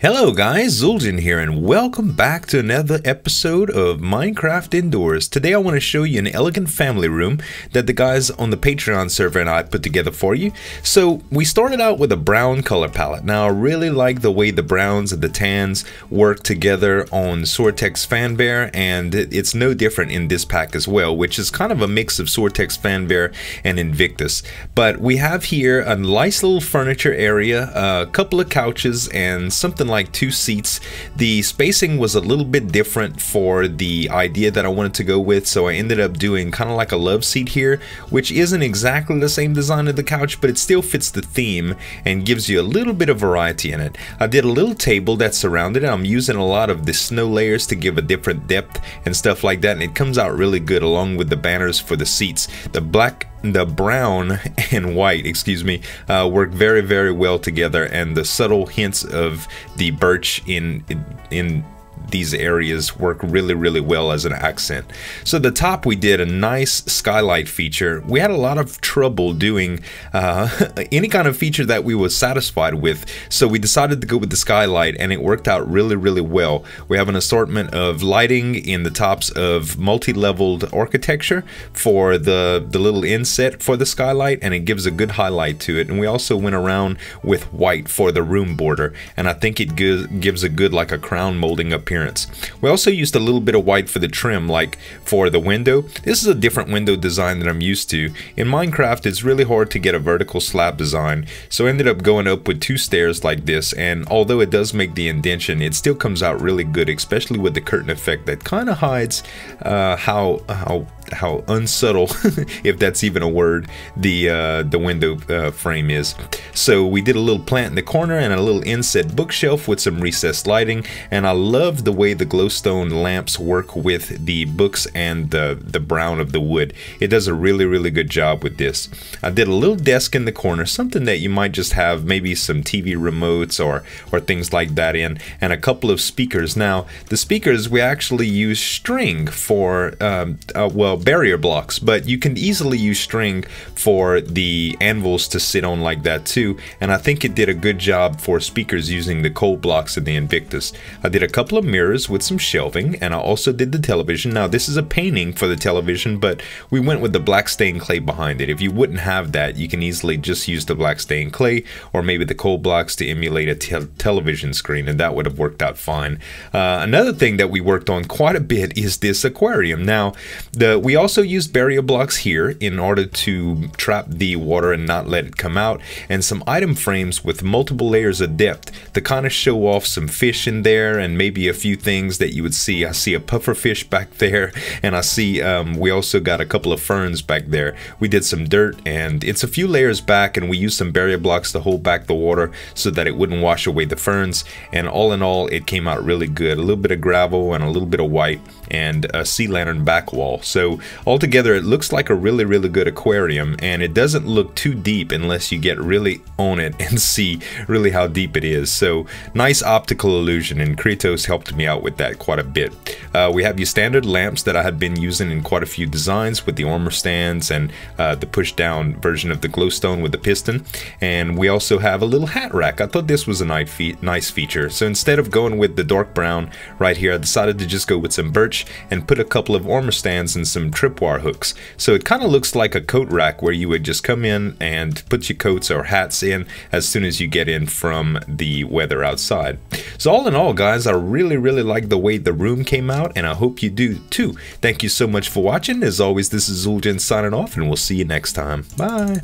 Hello guys, Zul'jin here and welcome back to another episode of Minecraft Indoors. Today I want to show you an elegant family room that the guys on the Patreon server and I put together for you. So we started out with a brown color palette. Now I really like the way the browns and the tans work together on Soartex Fanbear, and it's no different in this pack as well, which is kind of a mix of Soartex Fanbear and Invictus. But we have here a nice little furniture area, a couple of couches and something like 2 seats. The spacing was a little bit different for the idea that I wanted to go with, so I ended up doing kind of like a love seat here, which isn't exactly the same design of the couch, but it still fits the theme and gives you a little bit of variety in it. I did a little table that surrounded it. I'm using a lot of the snow layers to give a different depth and stuff like that, and it comes out really good along with the banners for the seats. The brown and white, work very well together, and the subtle hints of the birch in these areas work really well as an accent. So the top, we did a nice skylight feature. We had a lot of trouble doing any kind of feature that we were satisfied with, so we decided to go with the skylight, and it worked out really well. We have an assortment of lighting in the tops of multi-leveled architecture for the little inset for the skylight, and it gives a good highlight to it. And we also went around with white for the room border, and I think it gives a good, like a crown molding appearance. We also used a little bit of white for the trim, like for the window. This is a different window design than I'm used to. In Minecraft, it's really hard to get a vertical slab design, so I ended up going up with 2 stairs like this, and although it does make the indentation, it still comes out really good, especially with the curtain effect that kind of hides how unsubtle, if that's even a word, the window frame is. So we did a little plant in the corner and a little inset bookshelf with some recessed lighting, and I love the way the glowstone lamps work with the books and the brown of the wood. It does a really good job with this. I did a little desk in the corner, something that you might just have maybe some TV remotes or things like that in, and a couple of speakers. Now the speakers, we actually use string for well, barrier blocks, but you can easily use string for the anvils to sit on like that too, and I think it did a good job for speakers using the cold blocks in the Invictus. I did a couple of mirrors with some shelving, and I also did the television. Now this is a painting for the television, but we went with the black stained clay behind it. If you wouldn't have that, you can easily just use the black stained clay or maybe the cold blocks to emulate a television screen, and that would have worked out fine. Another thing that we worked on quite a bit is this aquarium. Now we also used barrier blocks here in order to trap the water and not let it come out, and some item frames with multiple layers of depth to kind of show off some fish in there and maybe a few things that you would see. I see a puffer fish back there, and I see we also got a couple of ferns back there. We did some dirt, and it's a few layers back, and we used some barrier blocks to hold back the water so that it wouldn't wash away the ferns, and all in all it came out really good. A little bit of gravel and a little bit of white and a sea lantern back wall. So altogether it looks like a really good aquarium, and it doesn't look too deep unless you get really on it and see really how deep it is. So nice optical illusion, and Kratos helped me out with that quite a bit. We have your standard lamps that I had been using in quite a few designs with the armor stands and the push down version of the glowstone with the piston, and we also have a little hat rack. I thought this was a nice feature, so instead of going with the dark brown right here, I decided to just go with some birch and put a couple of armor stands and some tripwire hooks. So it kind of looks like a coat rack where you would just come in and put your coats or hats in as soon as you get in from the weather outside. So all in all, guys, I really like the way the room came out, and I hope you do too. Thank you so much for watching. As always, this is Zul'jin signing off, and we'll see you next time. Bye.